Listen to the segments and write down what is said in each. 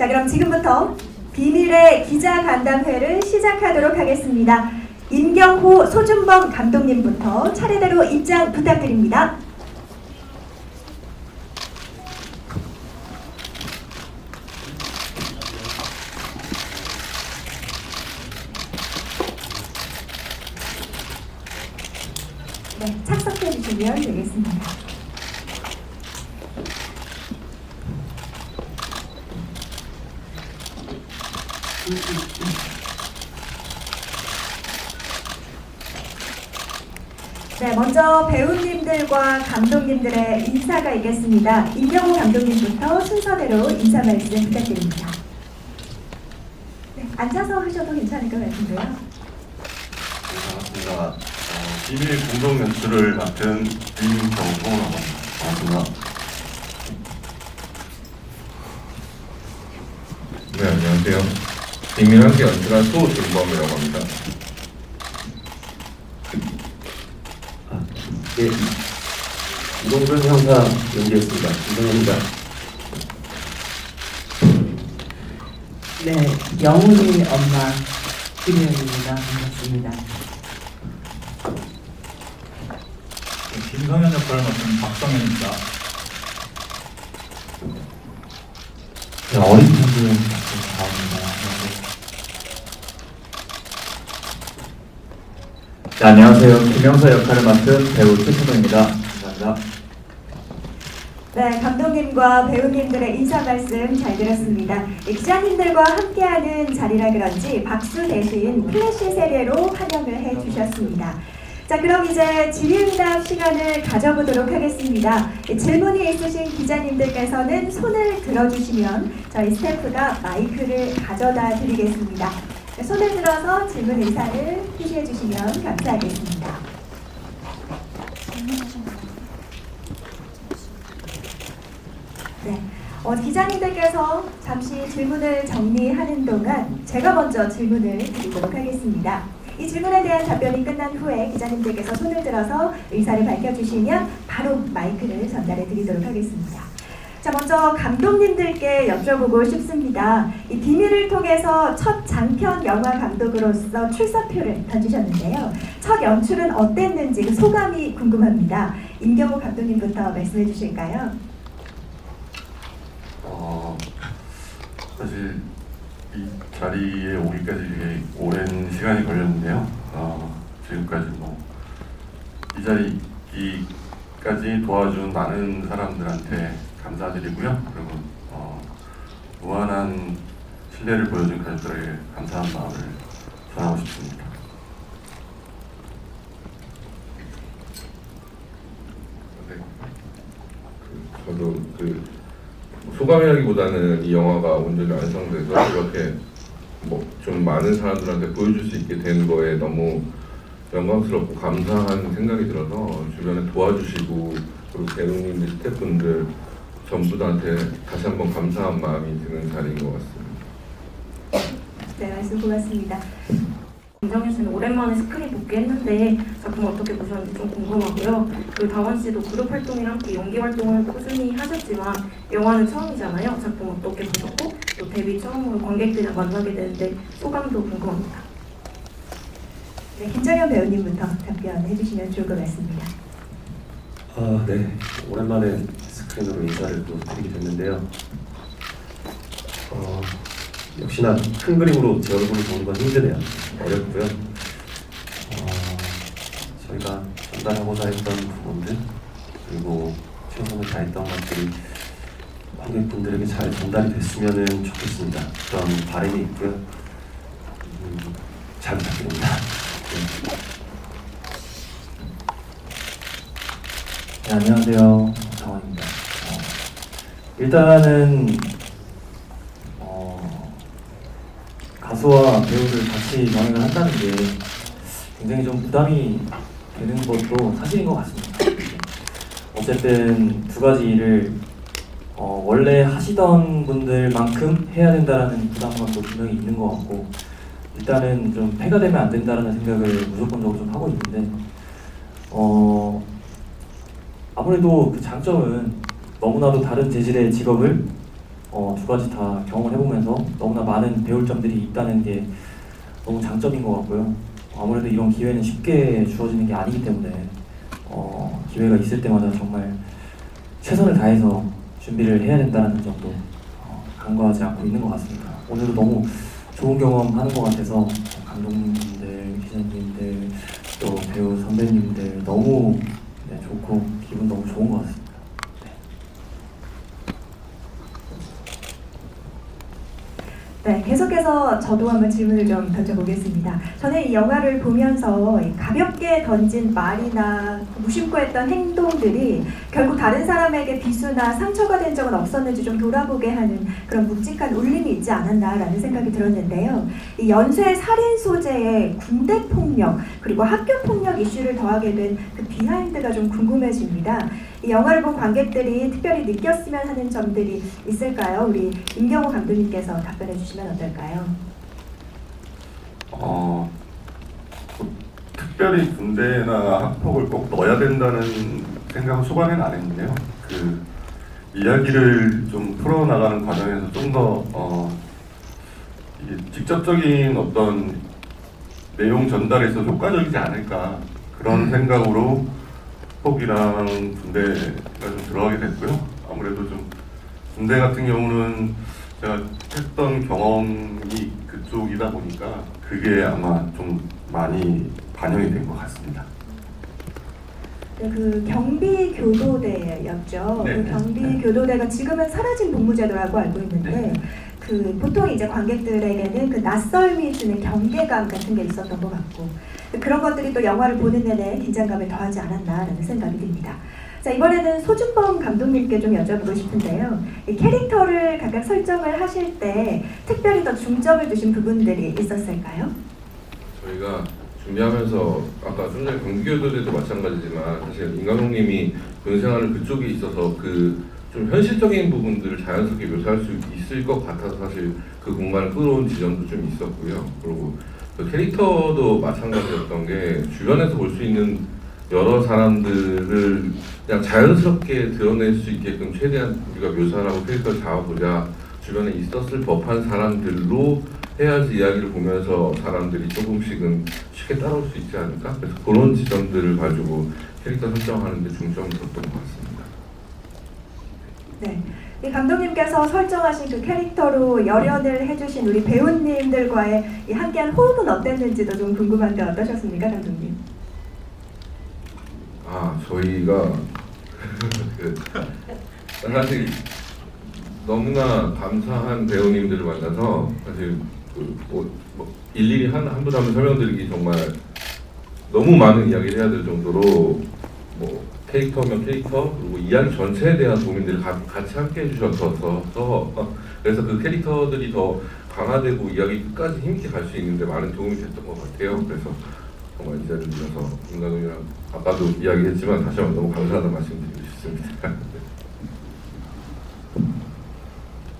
자, 그럼 지금부터 비밀의 기자간담회를 시작하도록 하겠습니다. 임경호, 소준범 감독님부터 차례대로 입장 부탁드립니다. 네, 착석해 주시면 되겠습니다. 네, 먼저 배우님들과 감독님들의 인사가 있겠습니다. 임경호 감독님부터 순서대로 인사 말씀 부탁드립니다. 네, 앉아서 하셔도 괜찮을 것 같은데요. 반갑습니다. 비밀 공동 연출을 맡은 임경호라고 합니다. 반갑습니다. 네, 안녕하세요. 비밀 함께 연출한 소준범이라고 합니다. 네, 이동준 형사 연기했습니다. 이동현입니다. 네, 영훈이 엄마 김혜연입니다. 반갑습니다. 김성현 역할을 맡은 박성현입니다. 네, 어린 분들 나옵니다. 네, 안녕하세요. 김영서 역할을 맡은 배우 최준호입니다. 감사합니다. 네, 감독님과 배우님들의 인사 말씀 잘 들었습니다. 기자님들과 함께하는 자리라 그런지 박수 대신 플래시 세례로 환영을 해주셨습니다. 자, 그럼 이제 질의응답 시간을 가져보도록 하겠습니다. 질문이 있으신 기자님들께서는 손을 들어주시면 저희 스태프가 마이크를 가져다 드리겠습니다. 손을 들어서 질문 의사를 표시해 주시면 감사하겠습니다. 네, 기자님들께서 잠시 질문을 정리하는 동안 제가 먼저 질문을 드리도록 하겠습니다. 이 질문에 대한 답변이 끝난 후에 기자님들께서 손을 들어서 의사를 밝혀주시면 바로 마이크를 전달해 드리도록 하겠습니다. 자, 먼저 감독님들께 여쭤보고 싶습니다. 이 비밀을 통해서 첫 장편 영화 감독으로서 출사표를 던지셨는데요. 첫 연출은 어땠는지 그 소감이 궁금합니다. 임경호 감독님부터 말씀해 주실까요? 사실 이 자리에 오기까지 되게 오랜 시간이 걸렸는데요. 지금까지 이 자리까지 도와준 많은 사람들한테 감사드리고요. 그리고 무한한 신뢰를 보여준 가족들에게 감사한 마음을 전하고 싶습니다. 저도 소감이라기보다는 이 영화가 온전히 완성돼서 이렇게 좀 많은 사람들한테 보여줄 수 있게 된 거에 너무 영광스럽고 감사한 생각이 들어서 주변에 도와주시고 그리고 배우님들, 스태프분들 전부 다한테 다시 한번 감사한 마음이 드는 자리인 것 같습니다. 네, 말씀 고맙습니다. 김정현 씨는 오랜만에 스크린 복귀했는데 작품 어떻게 보셨는지 좀 궁금하고요. 그 다원 씨도 그룹 활동이랑 함께 연기 활동을 꾸준히 하셨지만 영화는 처음이잖아요. 작품 어떻게 보셨고 또 데뷔 처음으로 관객들이랑 만나게 되는데 소감도 궁금합니다. 네, 김정현 배우님부터 답변해 주시면 좋을 것 같습니다. 네, 오랜만에 스크린으로 인사를 또 드리게 됐는데요. 역시나 큰 그림으로 제 얼굴을 보는 건 힘드네요. 어렵고요. 저희가 전달하고자 했던 부분들 그리고 최선을 다했던 것들이 관객분들에게 잘 전달이 됐으면 좋겠습니다. 그런 바람이 있고요. 잘 부탁드립니다. 네, 안녕하세요. 장원입니다. 일단은 가수와 배우를 같이 병행을 한다는 게 굉장히 좀 부담이 되는 것도 사실인 것 같습니다. 어쨌든 두 가지 일을 원래 하시던 분들만큼 해야 된다라는 부담감도 분명히 있는 것 같고 일단은 좀 폐가 되면 안 된다라는 생각을 무조건적으로 좀 하고 있는데 아무래도 그 장점은 너무나도 다른 재질의 직업을 두 가지 다 경험을 해보면서 너무나 많은 배울 점들이 있다는 게 너무 장점인 것 같고요. 아무래도 이런 기회는 쉽게 주어지는 게 아니기 때문에 기회가 있을 때마다 정말 최선을 다해서 준비를 해야 된다는 점도 간과하지 않고 있는 것 같습니다. 오늘도 너무 좋은 경험 하는 것 같아서 감독님들, 기자님들, 또 배우 선배님들 너무 좋고 기분 너무 좋은 것 같습니다. 네, 계속해서 저도 한번 질문을 좀 던져보겠습니다. 저는 이 영화를 보면서 이 가볍게 던진 말이나 무심코 했던 행동들이 결국 다른 사람에게 비수나 상처가 된 적은 없었는지 좀 돌아보게 하는 그런 묵직한 울림이 있지 않았나라는 생각이 들었는데요. 이 연쇄 살인 소재의 군대 폭력 그리고 학교 폭력 이슈를 더하게 된 그 비하인드가 좀 궁금해집니다. 이 영화를 본 관객들이 특별히 느꼈으면 하는 점들이 있을까요? 우리 임경호 감독님께서 답변해 주시면 어떨까요? 특별히 군대나 학폭을 꼭 넣어야 된다는 생각은 초반에는 안 했는데요. 그 이야기를 좀 풀어나가는 과정에서 좀 더 직접적인 어떤 내용 전달에서 효과적이지 않을까 그런 생각으로 학폭이랑 군대가 좀 들어가게 됐고요. 아무래도 좀 군대 같은 경우는 제가 했던 경험이 그쪽이다 보니까 그게 아마 좀 많이 반영이 된 것 같습니다. 네, 그 경비교도대였죠. 네, 그 네. 경비교도대가 지금은 사라진 복무제도라고 알고 있는데 네. 그 보통 이제 관객들에게는 그 낯설미 주는 경계감 같은 게 있었던 것 같고 그런 것들이 또 영화를 보는 내내 긴장감을 더하지 않았나라는 생각이 듭니다. 자, 이번에는 소준범 감독님께 좀 여쭤보고 싶은데요. 이 캐릭터를 각각 설정을 하실 때 특별히 더 중점을 두신 부분들이 있었을까요? 저희가 준비하면서 아까 좀 전에 경기교도대도 마찬가지지만 사실 임 감독님이 군 생활을 그쪽에 있어서 그 좀 현실적인 부분들을 자연스럽게 묘사할 수 있을 것 같아서 사실 그 공간을 끌어온 지점도 좀 있었고요. 그리고 그 캐릭터도 마찬가지였던 게 주변에서 볼 수 있는 여러 사람들을 그냥 자연스럽게 드러낼 수 있게끔 최대한 우리가 묘사를 하고 캐릭터를 잡아보자. 주변에 있었을 법한 사람들로 해야지 이야기를 보면서 사람들이 조금씩은 쉽게 따라올 수 있지 않을까? 그래서 그런 지점들을 가지고 캐릭터 설정하는 데 중점을 뒀던 것 같습니다. 네. 이 감독님께서 설정하신 그 캐릭터로 열연을 해주신 우리 배우님들과의 이 함께한 호흡은 어땠는지도 좀 궁금한데 어떠셨습니까, 감독님? 저희가 사실 너무나 감사한 배우님들을 만나서 사실 일일이 한 분 한 분 설명드리기 정말 너무 많은 이야기를 해야 될 정도로 캐릭터면 캐릭터 그리고 이야기 전체에 대한 고민들을 같이 함께 해주셔서 그래서 그 캐릭터들이 더 강화되고 이야기 끝까지 힘있게 갈 수 있는데 많은 도움이 됐던 것 같아요. 그래서 정말 이 자리를 빌어서 임 감독님이랑 아까도 이야기했지만 다시 한번 너무 감사하다는 말씀드리고 싶습니다.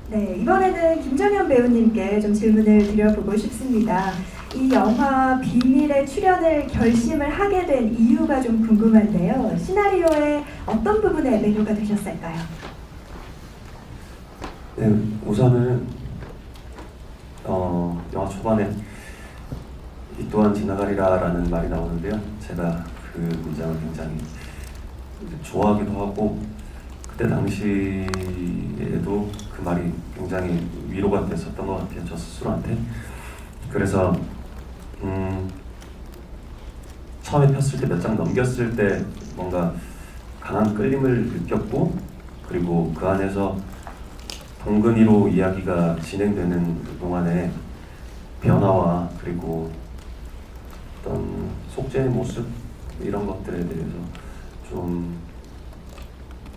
네, 이번에는 김정현 배우님께 좀 질문을 드려보고 싶습니다. 이 영화 비밀의 출연을 결심을 하게 된 이유가 좀 궁금한데요. 시나리오의 어떤 부분에 매료가 되셨을까요? 네, 우선은 영화 초반에 이 또한 지나가리라라는 말이 나오는데요. 제가 그 문장을 굉장히 좋아하기도 하고 그때 당시에도 그 말이 굉장히 위로가 됐었던 것 같아요. 저 스스로한테. 그래서 처음에 폈을 때 몇 장 넘겼을 때 뭔가 강한 끌림을 느꼈고 그리고 그 안에서 동근이로 이야기가 진행되는 동안에 변화와 그리고 어떤 속죄의 모습 이런 것들에 대해서 좀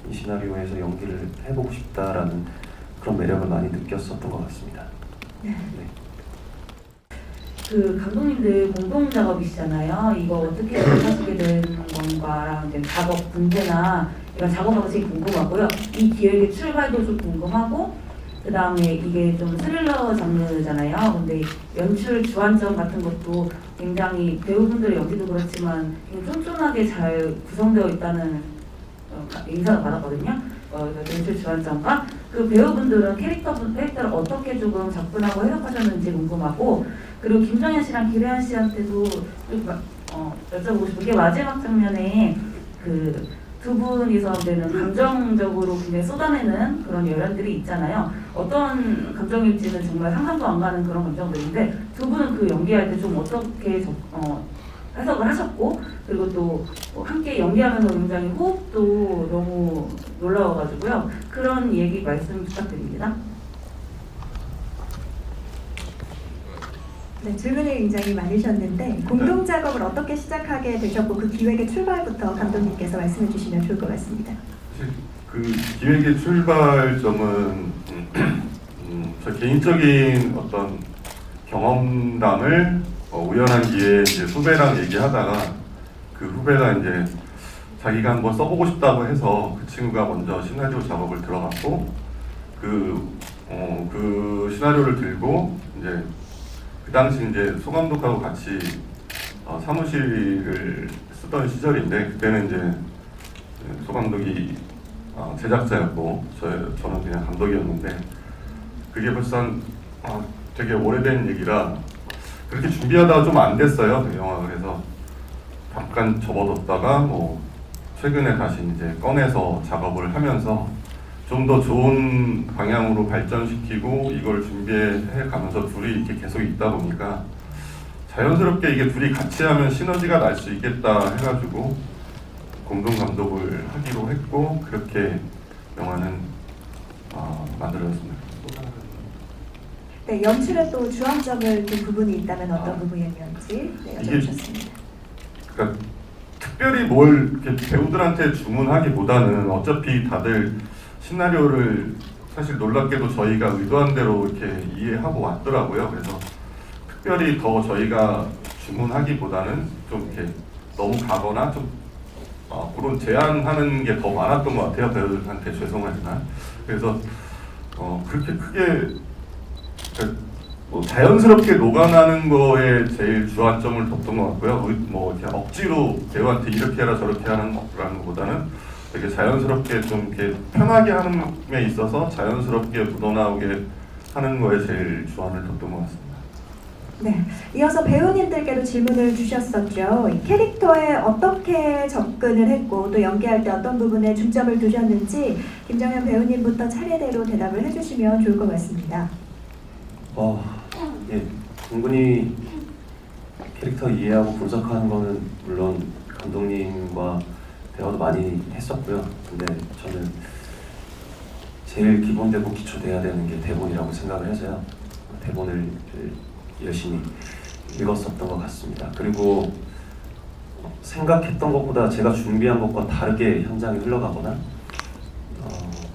이 시나리오에서 연기를 해보고 싶다라는 그런 매력을 많이 느꼈었던 것 같습니다. 네. 그 감독님들 공동 작업이시잖아요. 이거 어떻게 하시게 된 건가랑 이제 작업 분배나 이런 작업 방식이 궁금하고요. 이 기획의 출발도 좀 궁금하고 그 다음에 이게 좀 스릴러 장르잖아요. 근데 연출 주안점 같은 것도 굉장히 배우분들의 연기도 그렇지만 쫀쫀하게 잘 구성되어 있다는 인상을 받았거든요. 연출 주안점과 그 배우분들은 캐릭터를 어떻게 조금 접근하고 해석하셨는지 궁금하고, 그리고 김정현 씨랑 기래한 씨한테도 좀 여쭤보고 싶은 게, 마지막 장면에 그 두 분이서 되는 감정적으로 굉장히 쏟아내는 그런 열연들이 있잖아요. 어떤 감정일지는 정말 상상도 안 가는 그런 감정들인데, 두 분은 그 연기할 때 좀 어떻게 해석을 하셨고, 그리고 또 함께 연기하면서 굉장히 호흡도 너무 놀라워가지고요. 그런 얘기 말씀 부탁드립니다. 네, 질문이 굉장히 많으셨는데 공동 작업을 어떻게 시작하게 되셨고 그 기획의 출발부터 감독님께서 말씀해 주시면 좋을 것 같습니다. 사실 그 기획의 출발점은 저 개인적인 어떤 경험담을 우연한 기회에 이제 후배랑 얘기하다가 그 후배가 이제 자기가 한번 써보고 싶다고 해서 그 친구가 먼저 시나리오 작업을 들어갔고 그 시나리오를 들고 이제 그 당시 이제 소 감독하고 같이 사무실을 쓰던 시절인데, 그때는 이제 소 감독이 제작자였고 저는 그냥 감독이었는데, 그게 벌써 되게 오래된 얘기라 그렇게 준비하다가 좀 안 됐어요, 그 영화. 그래서 잠깐 접어뒀다가 뭐 최근에 다시 이제 꺼내서 작업을 하면서 좀 더 좋은 방향으로 발전시키고 이걸 준비해 가면서 둘이 이렇게 계속 있다 보니까 자연스럽게 이게 둘이 같이 하면 시너지가 날 수 있겠다 해가지고 공동 감독을 하기로 했고, 그렇게 영화는 만들어졌습니다. 네, 연출에 또 주안점을 둔 부분이 있다면 어떤 부분이었는지 여쭤보셨습니다. 그러니까 특별히 뭘 이렇게 배우들한테 주문하기보다는 어차피 다들 시나리오를 사실 놀랍게도 저희가 의도한 대로 이렇게 이해하고 왔더라고요. 그래서 특별히 더 저희가 주문하기보다는 좀 이렇게 너무 가거나 좀 그런 제안하는 게 더 많았던 것 같아요. 배우들한테 죄송하지만. 그래서 그렇게 크게 뭐 자연스럽게 녹아나는 거에 제일 주안점을 뒀던 것 같고요. 뭐 이렇게 억지로 배우한테 이렇게 해라 저렇게 하는 거라는 것보다는 되게 자연스럽게 좀 이렇게 편하게 하는 데 있어서 자연스럽게 묻어나오게 하는 거에 제일 주안을 뒀던 것 같습니다. 네, 이어서 배우님들께도 질문을 주셨었죠. 이 캐릭터에 어떻게 접근을 했고 또 연기할 때 어떤 부분에 중점을 두셨는지 김정현 배우님부터 차례대로 대답을 해주시면 좋을 것 같습니다. 예, 은근히 캐릭터 이해하고 분석하는 거는 물론 감독님과 대화도 많이 했었고요. 근데 저는 제일 기본되고 기초돼야 되는 게 대본이라고 생각을 해서요. 대본을 열심히 읽었었던 것 같습니다. 그리고 생각했던 것보다 제가 준비한 것과 다르게 현장이 흘러가거나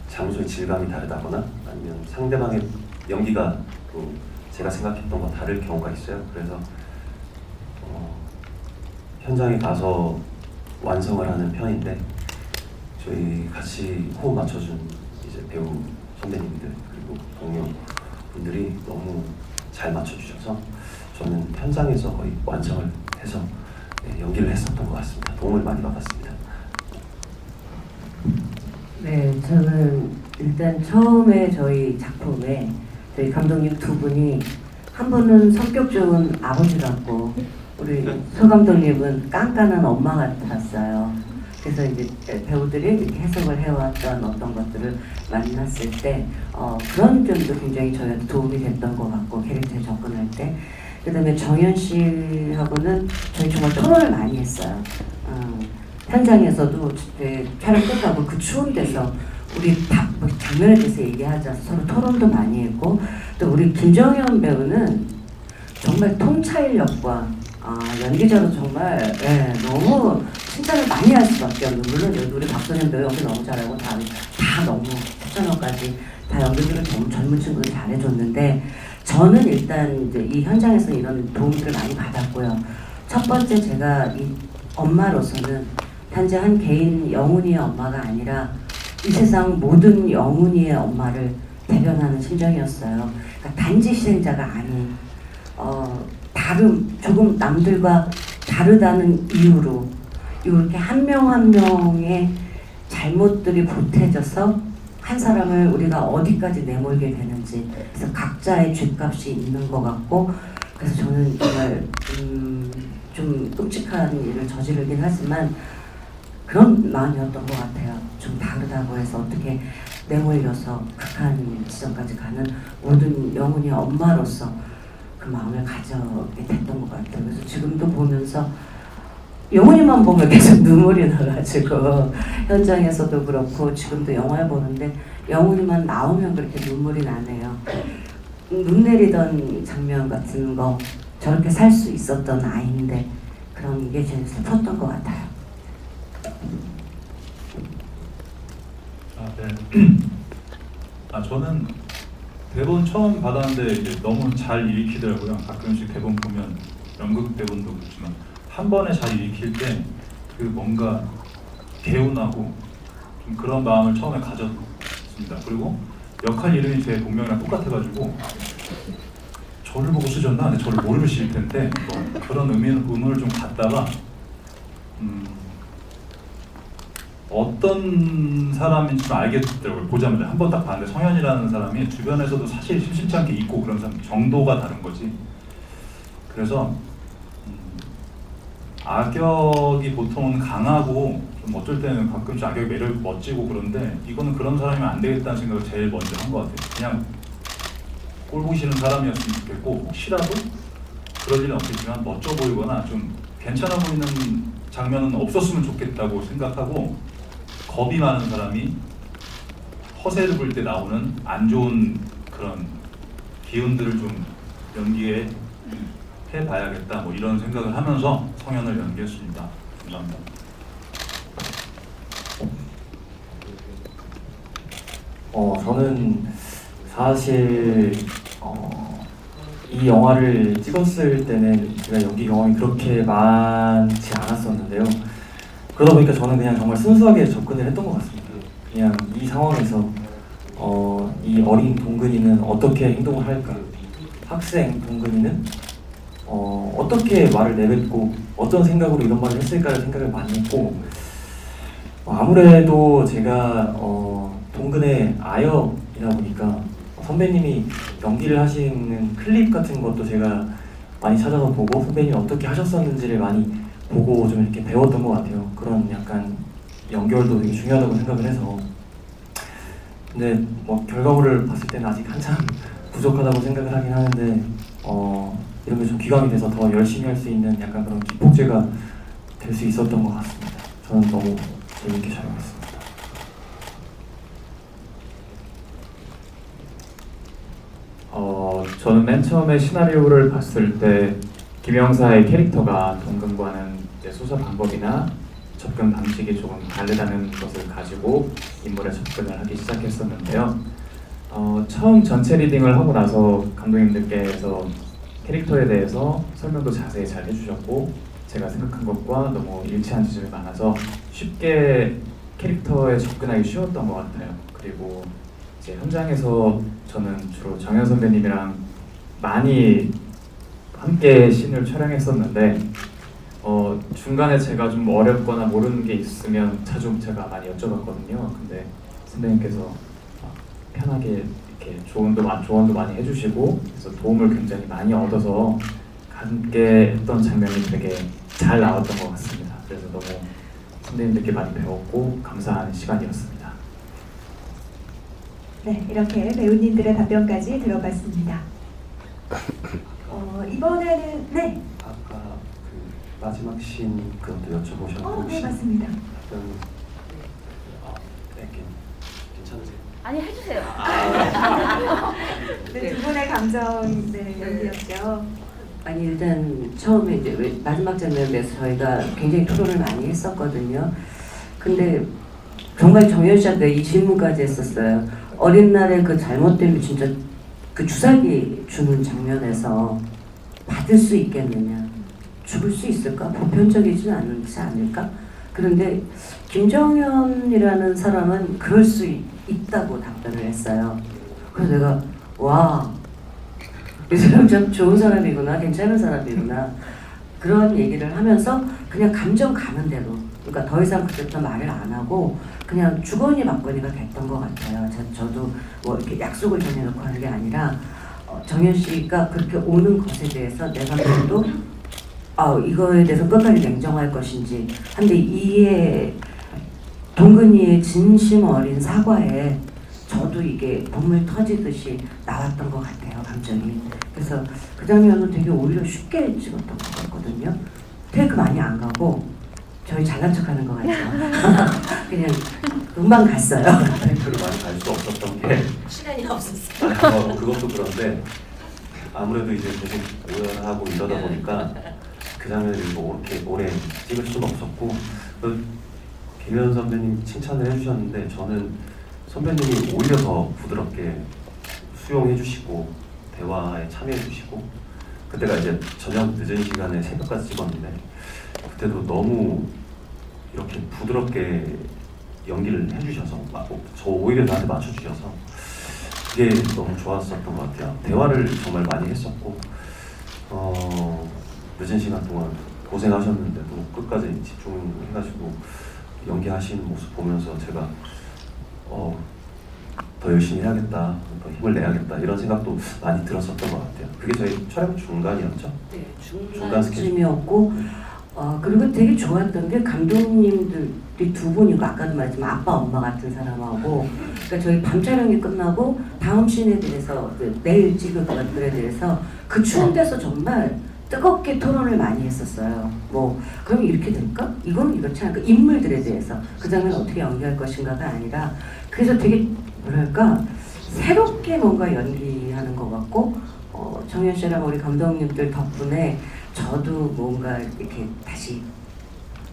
장소의 질감이 다르다거나 아니면 상대방의 연기가 또 제가 생각했던 것과 다를 경우가 있어요. 그래서 현장에 가서 완성을 하는 편인데, 저희 같이 호흡 맞춰준 이제 배우 선배님들 그리고 동료분들이 너무 잘 맞춰주셔서 저는 현장에서 거의 완성을 해서 연기를 했었던 것 같습니다. 도움을 많이 받았습니다. 네, 저는 일단 처음에 저희 작품에 저희 감독님 두 분이, 한 분은 성격 좋은 아버지 같고 우리 소 감독님은 깐깐한 엄마 같았어요. 그래서 이제 배우들이 이렇게 해석을 해왔던 어떤 것들을 만났을 때 그런 점도 굉장히 저희한테 도움이 됐던 것 같고, 캐릭터에 접근할 때. 그다음에 정현 씨하고는 저희 정말 토론을 많이 했어요. 현장에서도 촬영 끝나고 그 추운 데서 우리 다 장면에 대해서 얘기하자 서로 토론도 많이 했고, 또 우리 김정현 배우는 정말 통찰력과 연기자로 정말 너무 칭찬을 많이 할 수밖에 없는, 물론 여기 우리 박선현 배우 연기 너무 잘하고 다 너무 최전화까지 다 연기들을 너무 젊은 친구들 잘해줬는데, 저는 일단 이제 이 현장에서 이런 도움들을 많이 받았고요. 첫 번째, 제가 이 엄마로서는 단지 한 개인 영훈이의 엄마가 아니라 이 세상 모든 영훈이의 엄마를 대변하는 심정이었어요. 그러니까 단지 희생자가 아닌 조금 남들과 다르다는 이유로 이렇게 한 명 한 명의 잘못들이 보태져서 한 사람을 우리가 어디까지 내몰게 되는지, 그래서 각자의 죗값이 있는 것 같고, 그래서 저는 정말 좀 끔찍한 일을 저지르긴 하지만 그런 마음이었던 것 같아요. 좀 다르다고 해서 어떻게 내몰려서 극한 지점까지 가는 모든 영훈이 엄마로서 그 마음을 가져게 됐던 것 같아요. 그래서 지금도 보면서 영훈이만 보면 계속 눈물이 나가지고 현장에서도 그렇고 지금도 영화를 보는데 영훈이만 나오면 그렇게 눈물이 나네요. 눈 내리던 장면 같은 거, 저렇게 살 수 있었던 아이인데 그런 게 제일 슬펐던 것 같아요. 네. 저는 대본 처음 받았는데 이제 너무 잘 읽히더라고요. 가끔씩 대본 보면 연극 대본도 그렇지만 한 번에 잘 읽힐 때 그 뭔가 개운하고 좀 그런 마음을 처음에 가졌습니다. 그리고 역할 이름이 제 본명이랑 똑같아가지고 저를 보고 쓰셨나? 근데 저를 모르실 텐데 뭐 그런 의문을 좀 갖다가 어떤 사람인지 좀 알겠더라고요. 보자마자 한 번 딱 봤는데 성현이라는 사람이 주변에서도 사실 심심치 않게 있고 그런 사람, 정도가 다른 거지. 그래서 악역이 보통은 강하고 좀 어쩔 때는 가끔씩 악역의 매력이 멋지고 그런데 이거는 그런 사람이면 안 되겠다는 생각을 제일 먼저 한 것 같아요. 그냥 꼴 보기 싫은 사람이었으면 좋겠고 혹시라도 그럴 일은 없겠지만 멋져 보이거나 좀 괜찮아 보이는 장면은 없었으면 좋겠다고 생각하고, 겁이 많은 사람이 허세를 부릴 때 나오는 안 좋은 그런 기운들을 좀 연기에 해봐야겠다 뭐 이런 생각을 하면서 성현을 연기했습니다. 감사합니다. 저는 사실 이 영화를 찍었을 때는 제가 연기 경험이 그렇게 많지 않았었는데요. 그러다 보니까 저는 그냥 정말 순수하게 접근을 했던 것 같습니다. 그냥 이 상황에서 이 어린 동근이는 어떻게 행동을 할까, 학생 동근이는 어떻게 말을 내뱉고 어떤 생각으로 이런 말을 했을까를 생각을 많이 했고, 아무래도 제가 동근의 아역이다 보니까 선배님이 연기를 하시는 클립 같은 것도 제가 많이 찾아서 보고 선배님이 어떻게 하셨었는지를 많이 보고 좀 이렇게 배웠던 것 같아요. 그런 약간 연결도 되게 중요하다고 생각을 해서. 근데 뭐 결과물을 봤을 때는 아직 한참 부족하다고 생각을 하긴 하는데 이런 게 좀 기감이 돼서 더 열심히 할 수 있는 약간 그런 기폭제가 될 수 있었던 것 같습니다. 저는 너무 재밌게 촬영했습니다. 저는 맨 처음에 시나리오를 봤을 때 김영사의 캐릭터가 동근과는 이제 수사 방법이나 접근 방식이 조금 다르다는 것을 가지고 인물에 접근을 하기 시작했었는데요. 처음 전체 리딩을 하고 나서 감독님들께서 캐릭터에 대해서 설명도 자세히 잘 해주셨고 제가 생각한 것과 너무 일치한 지점이 많아서 쉽게 캐릭터에 접근하기 쉬웠던 것 같아요. 그리고 이제 현장에서 저는 주로 정현 선배님이랑 많이 함께 씬을 촬영했었는데 중간에 제가 좀 어렵거나 모르는 게 있으면 자주 제가 많이 여쭤봤거든요. 근데 선배님께서 편하게 이렇게 조언도 많이 해주시고 그래서 도움을 굉장히 많이 얻어서 함께 했던 장면이 되게 잘 나왔던 것 같습니다. 그래서 너무 선배님들께 많이 배웠고 감사한 시간이었습니다. 네, 이렇게 배우님들의 답변까지 들어봤습니다. 이번에는 네. 아까 그 마지막 씬 그것도 여쭤보셨고 네, 맞습니다. 괜찮으세요? 아니 해주세요. 네, 두 분의 감정 연기였죠. 아니 일단 처음에 이제 마지막 장면에 대해서 저희가 굉장히 토론을 많이 했었거든요. 근데 정말 정현 씨한테 이 질문까지 했었어요. 어린 날에 그 잘못되면 진짜 그 주사기 주는 장면에서 받을 수 있겠느냐, 죽을 수 있을까? 보편적이지는 않지 않을까? 그런데 김정현이라는 사람은 그럴 수 있다고 답변을 했어요. 그래서 내가 와, 이 사람 참 좋은 사람이구나, 괜찮은 사람이구나 그런 얘기를 하면서 그냥 감정 가는 대로 그러니까 더 이상 그때부터 말을 안 하고 그냥 주거니 받거니가 됐던 것 같아요. 저도 뭐 이렇게 약속을 정해놓고 하는 게 아니라 정현 씨가 그렇게 오는 것에 대해서 내가 그래도 이거에 대해서 끝까지 냉정할 것인지 한데 이에 동근이의 진심 어린 사과에 저도 이게 눈물 터지듯이 나왔던 것 같아요, 감정이. 그래서 그 장면은 되게 오히려 쉽게 찍었던 것 같거든요. 테이크 많이 안 가고 저희 잘난 척하는 것 같죠. 그냥 금방 갔어요. 테이크를 많이 갈 수 없었던 게 시간이 없었어요. 그것도 그런데 아무래도 이제 계속 오열하고 이러다 보니까 그 장면을 뭐 이렇게 오래 찍을 수는 없었고 김현 선배님 칭찬을 해주셨는데 저는 선배님이 오히려 더 부드럽게 수용해 주시고 대화에 참여해 주시고 그때가 이제 저녁 늦은 시간에 새벽까지 찍었는데 그때도 너무 이렇게 부드럽게 연기를 해주셔서 저 오히려 나한테 맞춰주셔서 그게 너무 좋았었던 것 같아요. 대화를 정말 많이 했었고 늦은 시간 동안 고생하셨는데도 끝까지 집중해가지고 연기하시는 모습 보면서 제가 더 열심히 해야겠다, 더 힘을 내야겠다 이런 생각도 많이 들었었던 것 같아요. 그게 저희 촬영 중간이었죠? 네, 중간 중간쯤이었고 그리고 되게 좋았던 게 감독님들이 두 분이고 아까도 말했지만 아빠 엄마 같은 사람하고 그러니까 저희 밤 촬영이 끝나고 다음 씬에 대해서 내일 찍을 것들에 대해서 그 추운 데서 정말 뜨겁게 토론을 많이 했었어요. 뭐 그럼 이렇게 될까? 이건 이렇지 않을까? 인물들에 대해서 그 장면 어떻게 연기할 것인가가 아니라 그래서 되게 뭐랄까 새롭게 뭔가 연기하는 것 같고 정현 씨랑 우리 감독님들 덕분에 저도 뭔가 이렇게 다시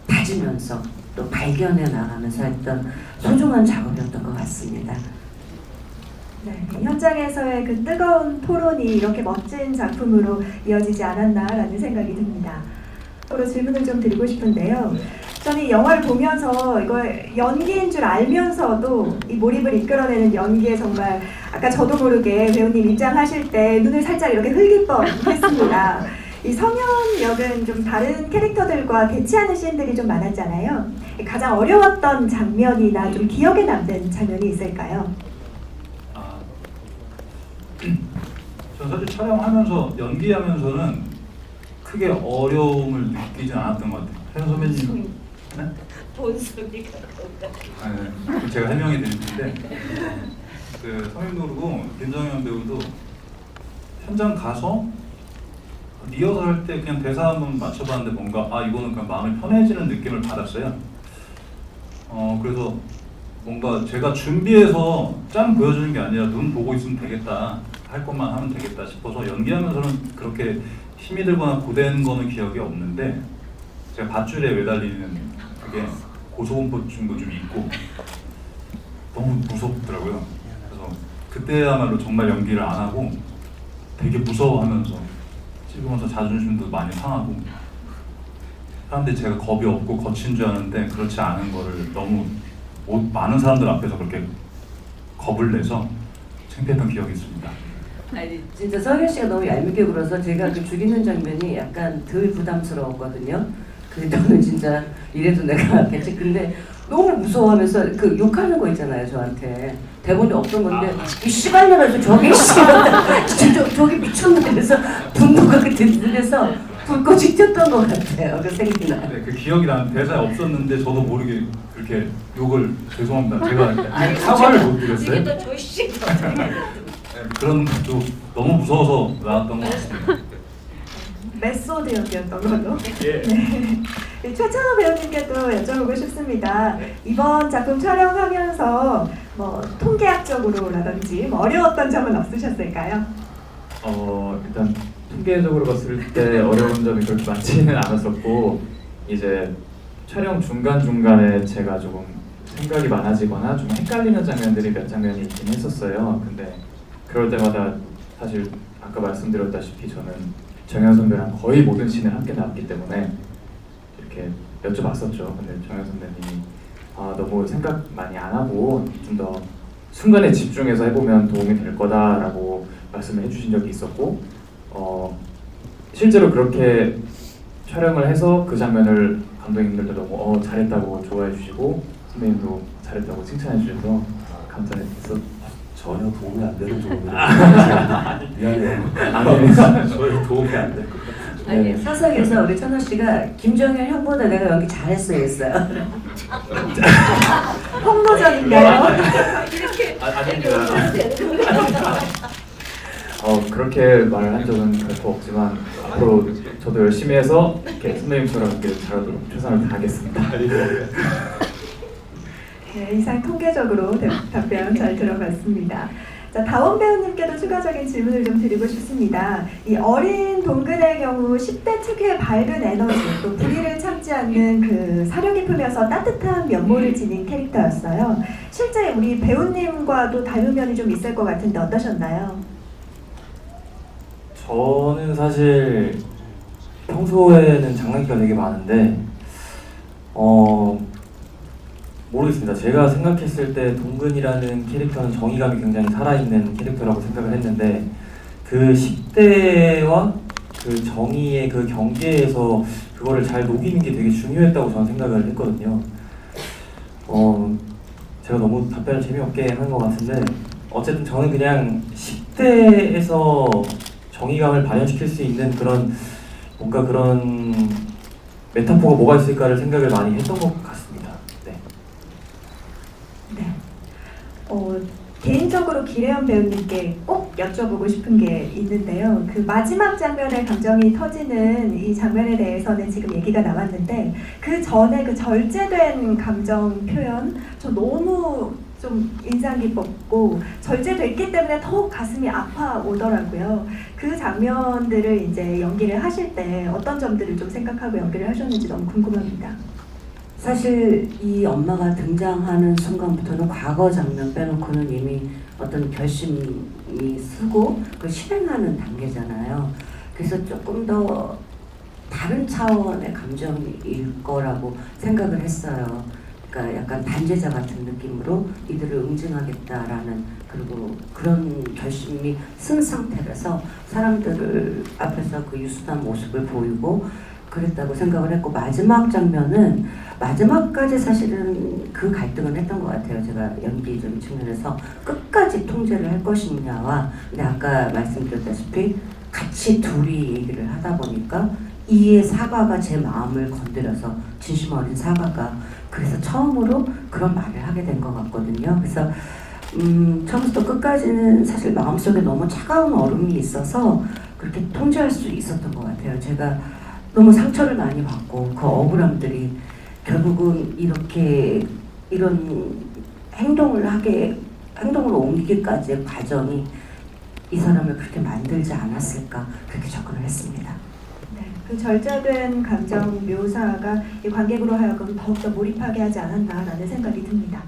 다지면서 또 발견해 나가면서 했던 소중한 작업이었던 것 같습니다. 네, 현장에서의 그 뜨거운 토론이 이렇게 멋진 작품으로 이어지지 않았나라는 생각이 듭니다. 서로 질문을 좀 드리고 싶은데요. 저는 이 영화를 보면서 이거 연기인 줄 알면서도 이 몰입을 이끌어내는 연기에 정말 아까 저도 모르게 배우님 입장하실 때 눈을 살짝 이렇게 흘릴 뻔했습니다. 이 성현 역은 좀 다른 캐릭터들과 대치하는 씬들이 좀 많았잖아요. 가장 어려웠던 장면이나 좀 기억에 남는 장면이 있을까요? 전 사실 촬영하면서 연기하면서는 크게 어려움을 느끼진 않았던 것 같아요. 현 선배님, 네? 뭔 소리가? 네, 제가 해명해 드릴 텐데 그 성현도 그러고 김정현 배우도 현장 가서 리허설 할 때 그냥 대사 한번 맞춰봤는데 뭔가 이거는 그냥 마음이 편해지는 느낌을 받았어요. 그래서 뭔가 제가 준비해서 짠 보여주는 게 아니라 눈 보고 있으면 되겠다, 할 것만 하면 되겠다 싶어서 연기하면서는 그렇게 힘이 들거나 고된 거는 기억이 없는데 제가 밧줄에 매달리는 그게 고소공포증도 좀 있고 너무 무섭더라고요. 그래서 그때야말로 정말 연기를 안 하고 되게 무서워하면서 찍으면서 자존심도 많이 상하고 사람들이 제가 겁이 없고 거친 줄 아는데 그렇지 않은 거를 너무 많은 사람들 앞에서 그렇게 겁을 내서 창피했던 기억이 있습니다. 아니 진짜 성현 씨가 너무 얄밉게 굴어서 제가 그 죽이는 장면이 약간 덜 부담스러웠거든요. 근데 저는 진짜 이래도 내가 괜찮. 근데 너무 무서워하면서 그 욕하는 거 있잖아요 저한테. 대본에 없던 건데 이 씨발년아서 저기 저기 미쳤네. 그래서 분노가 그때 눈에서 불꽃이 튀었던 것 같아요. 그 생각이 나요. 네, 그 기억이 나는 대사에 없었는데 저도 모르게 그렇게 욕을 죄송합니다. 제가 사과를 못 드렸어요. 이게 또 조씨. 그런 것도 너무 무서워서 나왔던 것 같습니다. 메소드였던 걸로. 예. 네. 최찬호 배우님께도 여쭤보고 싶습니다. 이번 작품 촬영하면서 뭐 통계학적으로라든지 뭐 어려웠던 점은 없으셨을까요? 일단 통계적으로 봤을 때 어려운 점이 그렇게 많지는 않았었고 이제 촬영 중간중간에 제가 조금 생각이 많아지거나 좀 헷갈리는 장면들이 몇 장면이 있긴 했었어요. 근데 그럴 때마다 사실 아까 말씀드렸다시피 저는 정현 선배랑 거의 모든 씬을 함께 나왔기 때문에 이렇게 여쭤봤었죠. 근데 정현 선배님이 너무 생각 많이 안 하고 좀 더 순간에 집중해서 해보면 도움이 될 거다라고 말씀을 해주신 적이 있었고 실제로 그렇게 촬영을 해서 그 장면을 감독님들도 너무 잘했다고 좋아해 주시고 선배님도 잘했다고 칭찬해 주셔서 감사했어. 전혀 도움이 안 되는 정도로 미안해요. 아니 전혀 도움이 안 될 것 같아요. 아니 사석에서 우리 천호 씨가 김정현 형보다 내가 연기 잘했어 했어요. 폭로전인가요? 아닙니다. 그렇게 말한 적은 결코 없지만 앞으로 저도 열심히 해서 이렇게 선배님처럼 이렇게 잘하도록 최선을 다하겠습니다. 네, 이상 통계적으로 답변 잘 들어봤습니다. 자, 다원 배우님께도 추가적인 질문을 좀 드리고 싶습니다. 이 어린 동근의 경우 10대 특유의 밝은 에너지, 또 불의를 참지 않는 그 사려 깊으면서 따뜻한 면모를 지닌 캐릭터였어요. 실제 우리 배우님과도 닮은 면이 좀 있을 것 같은데 어떠셨나요? 저는 사실 평소에는 장난기가 되게 많은데 모르겠습니다. 제가 생각했을 때 동근이라는 캐릭터는 정의감이 굉장히 살아있는 캐릭터라고 생각을 했는데 그 10대와 그 정의의 그 경계에서 그거를 잘 녹이는 게 되게 중요했다고 저는 생각을 했거든요. 제가 너무 답변을 재미없게 한 것 같은데 어쨌든 저는 그냥 10대에서 정의감을 발현시킬 수 있는 그런 뭔가 그런 메타포가 뭐가 있을까를 생각을 많이 했던 것 같습니다. 네. 네. 개인적으로 기래연 배우님께 꼭 여쭤보고 싶은 게 있는데요. 그 마지막 장면에 감정이 터지는 이 장면에 대해서는 지금 얘기가 나왔는데 그 전에 그 절제된 감정 표현 저 너무 좀 인상 깊었고 절제됐기 때문에 더욱 가슴이 아파오더라고요. 그 장면들을 이제 연기를 하실 때 어떤 점들을 좀 생각하고 연기를 하셨는지 너무 궁금합니다. 사실 이 엄마가 등장하는 순간부터는 과거 장면 빼놓고는 이미 어떤 결심이 쓰고 그 실행하는 단계잖아요. 그래서 조금 더 다른 차원의 감정일 거라고 생각을 했어요. 그러니까 약간 단죄자 같은 느낌으로 이들을 응징하겠다라는 그리고 그런 결심이 쓴 상태라서 사람들을 앞에서 그 유순한 모습을 보이고 그랬다고 생각을 했고 마지막 장면은 마지막까지 사실은 그 갈등은 했던 것 같아요. 제가 연기적인 측면에서 끝까지 통제를 할 것이냐와 근데 아까 말씀드렸다시피 같이 둘이 얘기를 하다 보니까 이의 사과가 제 마음을 건드려서 진심 어린 사과가 그래서 처음으로 그런 말을 하게 된 것 같거든요. 그래서 처음부터 끝까지는 사실 마음속에 너무 차가운 얼음이 있어서 그렇게 통제할 수 있었던 것 같아요. 제가 너무 상처를 많이 받고 그 억울함들이 결국은 이렇게 이런 행동으로 옮기기까지의 과정이 이 사람을 그렇게 만들지 않았을까 그렇게 접근을 했습니다. 네, 그 절제된 감정 묘사가 이 관객으로 하여금 더욱더 몰입하게 하지 않았나라는 생각이 듭니다.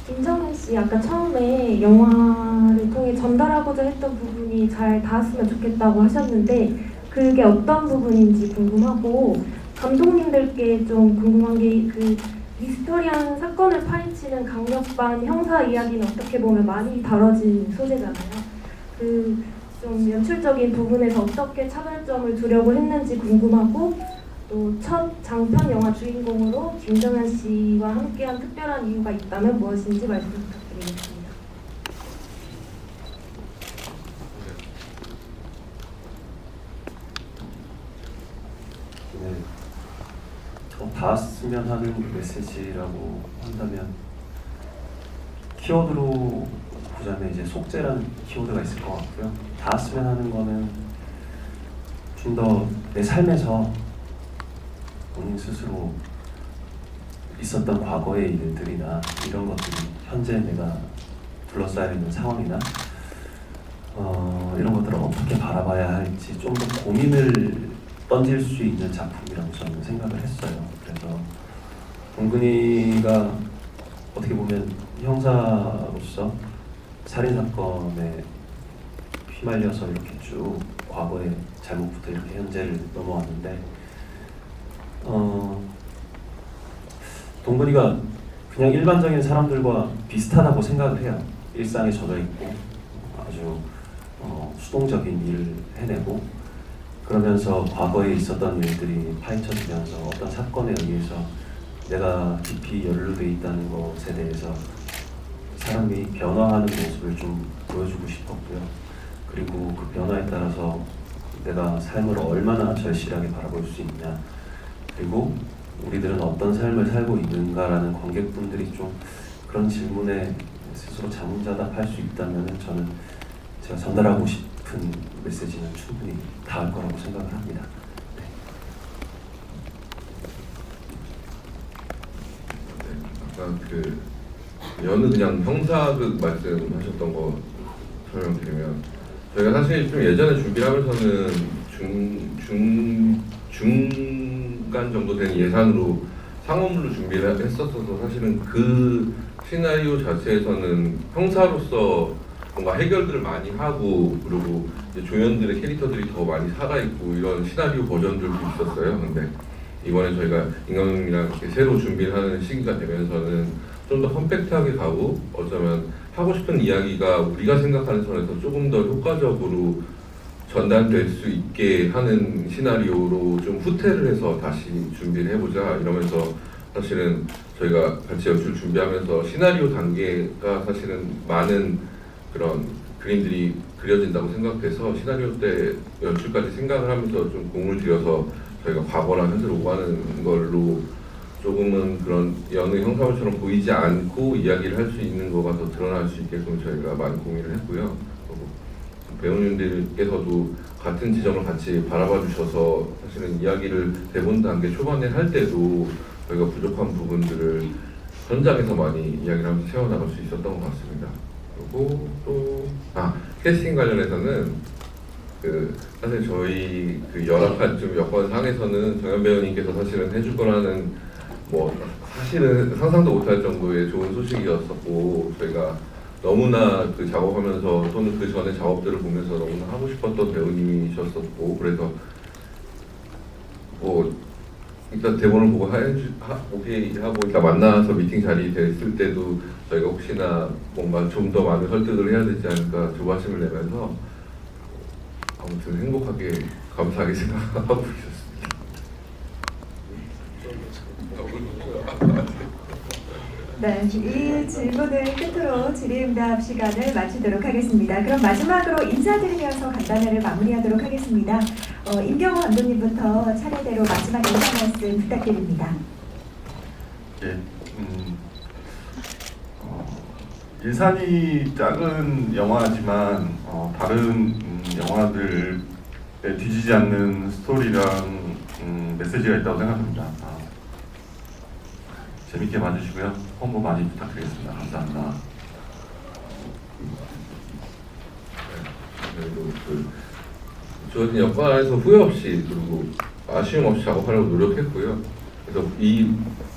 김정은 씨 아까 처음에 영화를 통해 전달하고자 했던 부분이 잘 닿았으면 좋겠다고 하셨는데 그게 어떤 부분인지 궁금하고 감독님들께 좀 궁금한 게 그 미스터리한 사건을 파헤치는 강력반 형사 이야기는 어떻게 보면 많이 다뤄진 소재잖아요. 그 좀 연출적인 부분에서 어떻게 차별점을 두려고 했는지 궁금하고 또 첫 장편 영화 주인공으로 김정현 씨와 함께한 특별한 이유가 있다면 무엇인지 말씀 부탁드리겠습니다. 네. 닿았으면 하는 메시지라고 한다면 키워드로 보자면 이제 속죄라는 키워드가 있을 것 같고요. 닿았으면 하는 거는 좀 더 내 삶에서 본인 스스로 있었던 과거의 일들이나 이런 것들이 현재 내가 둘러싸여 있는 상황이나 이런 것들을 어떻게 바라봐야 할지 좀 더 고민을 던질 수 있는 작품이라고 저는 생각을 했어요. 그래서 동근이가 어떻게 보면 형사로서 살인사건에 휘말려서 이렇게 쭉 과거의 잘못부터 이렇게 현재를 넘어왔는데 동근이가 그냥 일반적인 사람들과 비슷하다고 생각을 해요. 일상에 젖어 있고 아주 수동적인 일을 해내고 그러면서 과거에 있었던 일들이 파헤쳐지면서 어떤 사건에 의해서 내가 깊이 연루돼 있다는 것에 대해서 사람이 변화하는 모습을 좀 보여주고 싶었고요. 그리고 그 변화에 따라서 내가 삶을 얼마나 절실하게 바라볼 수 있냐, 그리고 우리들은 어떤 삶을 살고 있는가라는 관객분들이 좀 그런 질문에 스스로 자문자답할 수 있다면 저는 제가 전달하고 싶은 메시지는 충분히 닿을 거라고 생각을 합니다. 아까 그 여는 그냥 형사 그 말씀하셨던 거 설명드리면, 저희가 사실 좀 예전에 준비를 하면서는 중간 정도 된 예산으로 상업물로 준비를 했었어서 사실은 그 시나리오 자체에서는 형사로서 뭔가 해결들을 많이 하고, 그리고 이제 조연들의 캐릭터들이 더 많이 살아있고 이런 시나리오 버전들도 있었어요. 근데 이번에 저희가 임강영이랑 이렇게 새로 준비를 하는 시기가 되면서는 좀 더 컴팩트하게 가고, 어쩌면 하고 싶은 이야기가 우리가 생각하는 선에서 조금 더 효과적으로 전달될 수 있게 하는 시나리오로 좀 후퇴를 해서 다시 준비를 해보자 이러면서, 사실은 저희가 같이 연출 준비하면서 시나리오 단계가 사실은 많은 그런 그림들이 그려진다고 생각해서 시나리오 때 연출까지 생각을 하면서 좀 공을 들여서 저희가 과거랑 현재로 오가는 걸로 조금은 그런 연의 형상물처럼 보이지 않고 이야기를 할 수 있는 거가 더 드러날 수 있게끔 저희가 많이 고민을 했고요. 그리고 배우님들께서도 같은 지점을 같이 바라봐 주셔서 사실은 이야기를 대본 단계 초반에 할 때도 저희가 부족한 부분들을 현장에서 많이 이야기를 하면서 세워나갈 수 있었던 것 같습니다. 그리고 또 캐스팅 관련해서는 그 사실 저희 그 열악한 좀 여건상에서는 정현 배우님께서 사실은 해줄 거라는 뭐 사실은 상상도 못할 정도의 좋은 소식이었었고, 저희가 너무나 그 작업하면서 또는 그 전에 작업들을 보면서 너무나 하고 싶었던 배우님이셨었고, 그래서 뭐 일단 대본을 보고 오케이 하고 일단 만나서 미팅 자리 됐을 때도 저희가 혹시나 뭔가 좀 더 많은 설득을 해야 되지 않을까 조바심을 내면서 아무튼 행복하게 감사하게 생각하고 있었습니다. 네, 이 질문을 끝으로 질의응답 시간을 마치도록 하겠습니다. 그럼 마지막으로 인사드리면서 간담회를 마무리하도록 하겠습니다. 임경호 감독님부터 차례대로 마지막 인사 말씀 부탁드립니다. 예, 예산이 작은 영화지만 다른 영화들에 뒤지지 않는 스토리랑 메시지가 있다고 생각합니다. 재밌게 봐주시고요. 홍보 많이 부탁드리겠습니다. 감사합니다. 그리고 그 주어진 역할 안에서 후회 없이 그리고 아쉬움 없이 작업하려고 노력했고요. 그래서 이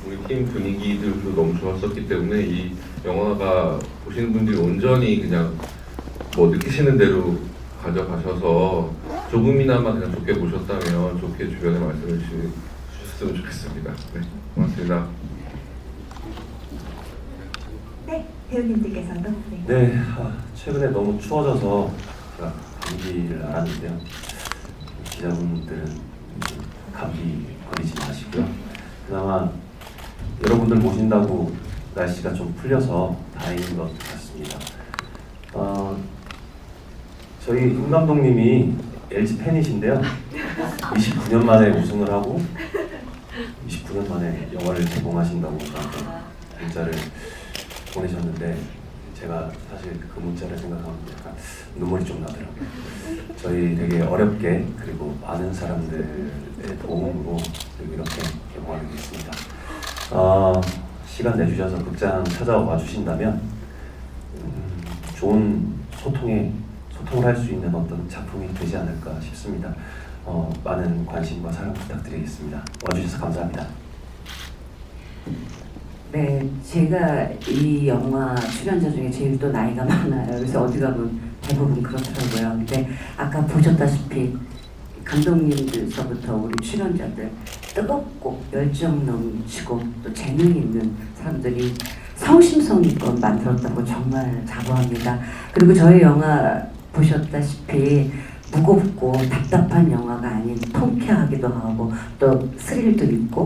우리 팀 분위기들도 너무 좋았었기 때문에 이 영화가 보시는 분들이 온전히 그냥 뭐 느끼시는 대로 가져가셔서 조금이나마 그냥 좋게 보셨다면 좋게 주변에 말씀을 주셨으면 좋겠습니다. 네, 고맙습니다. 네, 배우님들께서도. 네, 최근에 너무 추워져서 제가 감기를 앓았는데요. 기자분들은 감기 걸리지 마시고요. 그나마 여러분들 모신다고 날씨가 좀 풀려서 다행인 것 같습니다. 저희 윤 감독님이 LG 팬이신데요. 29년 만에 우승을 하고 29년 만에 영화를 개봉하신다고 저한테 문자를 보내셨는데, 제가 사실 그 문자를 생각하면 약간 눈물이 좀 나더라고요. 저희 되게 어렵게 그리고 많은 사람들의 도움으로 이렇게 개봉하게 됐습니다. 시간 내주셔서 극장 찾아와 주신다면 좋은 소통을 할 수 있는 어떤 작품이 되지 않을까 싶습니다. 많은 관심과 사랑 부탁드리겠습니다. 와주셔서 감사합니다. 네, 제가 이 영화 출연자 중에 제일 또 나이가 많아요. 그래서 어디 가면 대부분 그렇더라고요. 근데 아까 보셨다시피 감독님들서부터 우리 출연자들 뜨겁고 열정 넘치고 또 재능 있는 사람들이 성심성의껏 만들었다고 정말 자부합니다. 그리고 저희 영화 보셨다시피 무겁고 답답한 영화가 아닌 통쾌하기도 하고 또 스릴도 있고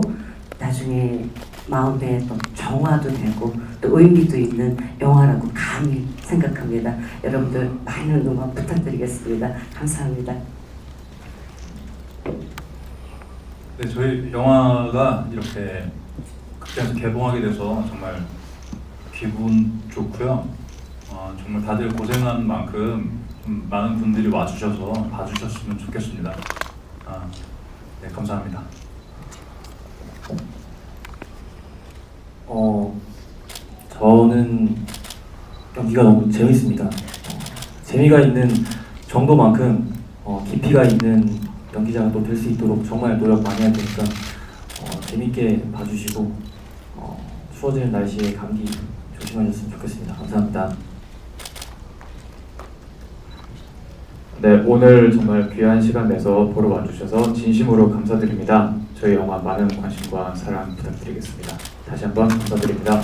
나중에 마음에 또 정화도 되고 또 의미도 있는 영화라고 감히 생각합니다. 여러분들 많은 응원 부탁드리겠습니다. 감사합니다. 네, 저희 영화가 이렇게 극장에서 개봉하게 돼서 정말 기분 좋고요. 정말 다들 고생한 만큼 좀 많은 분들이 와주셔서 봐주셨으면 좋겠습니다. 네, 감사합니다. 저는 연기가 너무 재밌습니다. 재미가 있는 정도만큼 깊이가 있는 연기자가 또 될 수 있도록 정말 노력 많이 할 테니까 재밌게 봐주시고 추워지는 날씨에 감기 조심하셨으면 좋겠습니다. 감사합니다. 네, 오늘 정말 귀한 시간 내서 보러 와주셔서 진심으로 감사드립니다. 저희 영화 많은 관심과 사랑 부탁드리겠습니다. 다시 한번 감사드립니다.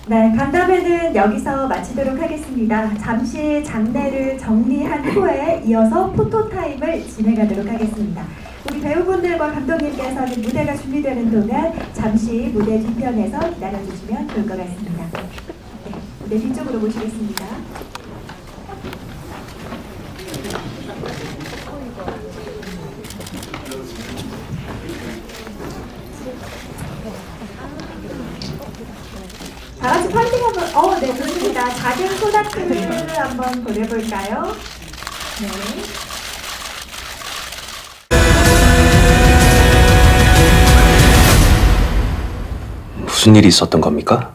네, 간담회는 여기서 마치도록 하겠습니다. 잠시 장례를 정리한 후에 이어서 포토타임을 진행하도록 하겠습니다. 우리 배우분들과 감독님께서는 무대가 준비되는 동안 잠시 무대 뒤편에서 기다려주시면 좋을 것 같습니다. 네, 무대 뒤쪽으로 모시겠습니다. 다 같이 파이팅 한번, 네, 좋습니다. 작은 소다트를 한번 보내볼까요? 네. 무슨 일이 있었던 겁니까?